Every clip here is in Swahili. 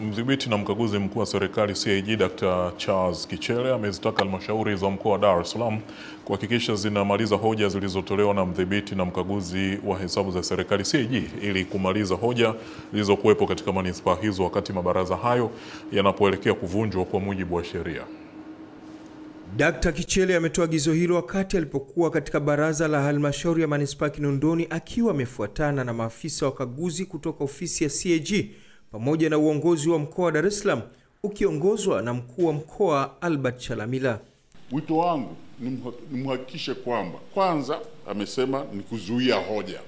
Mdhibiti na mkaguzi mkuu wa serikali CAG Dr. Charles Kichele amezitaka halmashauri za mkoa wa Dar es Salaam kuhakikisha zinamaliza hoja zilizotolewa na mdhibiti na mkaguzi wa hesabu za serikali CAG ili kumaliza hoja zilizokuwepo katika manispaa hizo wakati mabaraza hayo yanapoelekea kuvunjwa kwa mujibu wa sheria. Dr. Kichele ametoa agizo hilo wakati alipokuwa katika baraza la halmashauri ya manispaa Kinondoni akiwa amefuatana na maafisa wakaguzi kutoka ofisi ya CAG pamoja na uongozi wa mkoa wa Dar es Salaam ukiongozwa na mkuu wa mkoa Albert Chalamila. Wito wangu ni mhakikishe kwamba kwanza amesema ni kuzuia hoja.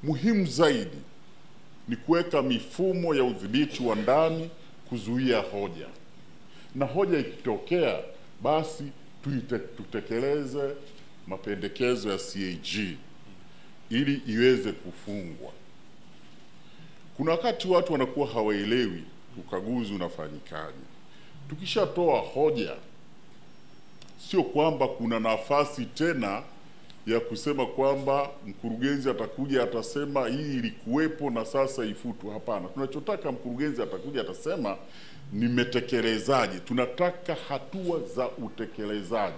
Muhimu zaidi ni kuweka mifumo ya udhibiti wa ndani kuzuia hoja. Na hoja ikitokea basi tutekeleze mapendekezo ya CAG ili iweze kufungwa. Kuna wakati watu wanakuwa hawaelewi ukaguzi unafanyikaje. Tukishatoa hoja, sio kwamba kuna nafasi tena ya kusema kwamba mkurugenzi atakuja atasema hii ilikuwepo na sasa ifutwe. Hapana, tunachotaka mkurugenzi atakuja atasema nimetekelezaje. Tunataka hatua za utekelezaji.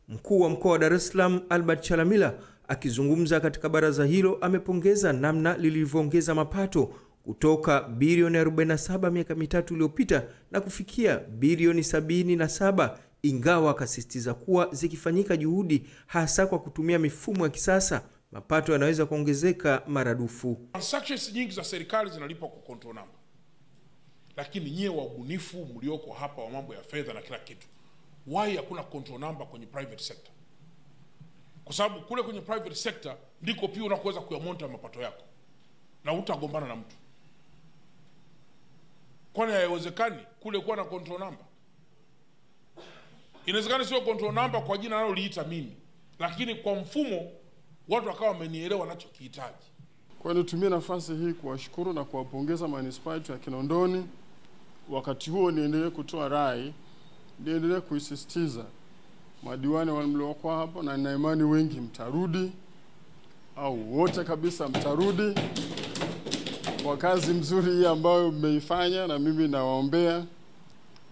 Mkuu wa mkoa wa Dar es Salaam Albert Chalamila akizungumza katika baraza hilo amepongeza namna lilivyoongeza mapato kutoka bilioni 47 miaka mitatu iliyopita na kufikia bilioni 77, ingawa akasisitiza kuwa zikifanyika juhudi hasa kwa kutumia mifumo ya kisasa mapato yanaweza kuongezeka maradufu. Transactions nyingi za serikali zinalipwa kwa control number. Lakini nyie wabunifu mlioko hapa wa mambo ya fedha na kila kitu, why hakuna control number kwenye private sector? Kwa sababu kule kwenye private sector ndiko pia unaweza kuyamonta mapato yako na utagombana na mtu. Kwani haiwezekani kule kuwa na control number? Inawezekana sio control number kwa jina naloliita mimi, lakini kwa mfumo watu wakawa wamenielewa ninachokihitaji. Kwa hiyo nitumie nafasi hii kuwashukuru na kuwapongeza manispaa ya Kinondoni. Wakati huo niendelee kutoa rai, niendelee kuisisitiza madiwani waliokuwa hapo, na nina imani wengi mtarudi au wote kabisa mtarudi kwa kazi mzuri hii ambayo mmeifanya, na mimi nawaombea.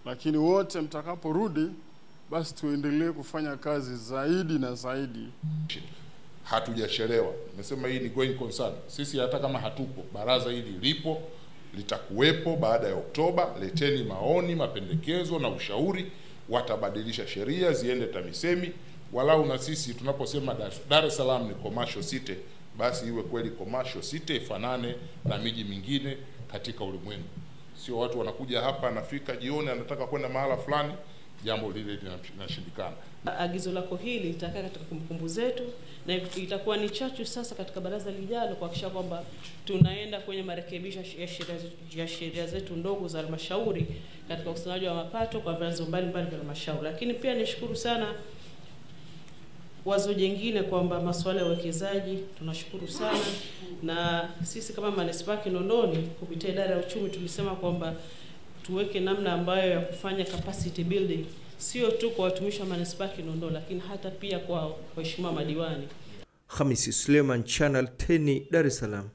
Lakini wote mtakaporudi basi tuendelee kufanya kazi zaidi na zaidi. Hatujachelewa. Nimesema hii ni going concern. Sisi hata kama hatupo, baraza hili lipo, litakuwepo baada ya Oktoba. Leteni maoni, mapendekezo na ushauri, watabadilisha sheria ziende TAMISEMI. Walau na sisi tunaposema Dar es Salaam ni commercial city, basi iwe kweli commercial city, ifanane na miji mingine katika ulimwengu. Sio watu wanakuja hapa anafika jioni anataka kwenda mahala fulani, jambo lile linashindikana. Agizo lako hili litakaa katika kumbukumbu zetu na itakuwa ni chachu sasa katika baraza lijalo kuhakikisha kwamba tunaenda kwenye marekebisho ya sheria zetu ndogo za halmashauri katika ukusanyaji wa mapato kwa vyanzo mbalimbali vya halmashauri. Lakini pia nishukuru sana wazo jingine kwamba masuala ya uwekezaji, tunashukuru sana, na sisi kama manispaa Kinondoni kupitia idara ya uchumi tulisema kwamba tuweke namna ambayo ya kufanya capacity building sio tu kwa watumishi wa manispaa Kinondoni lakini hata pia kwa waheshimiwa madiwani. Hamisi Suleiman, Channel 10, Dar es Salaam.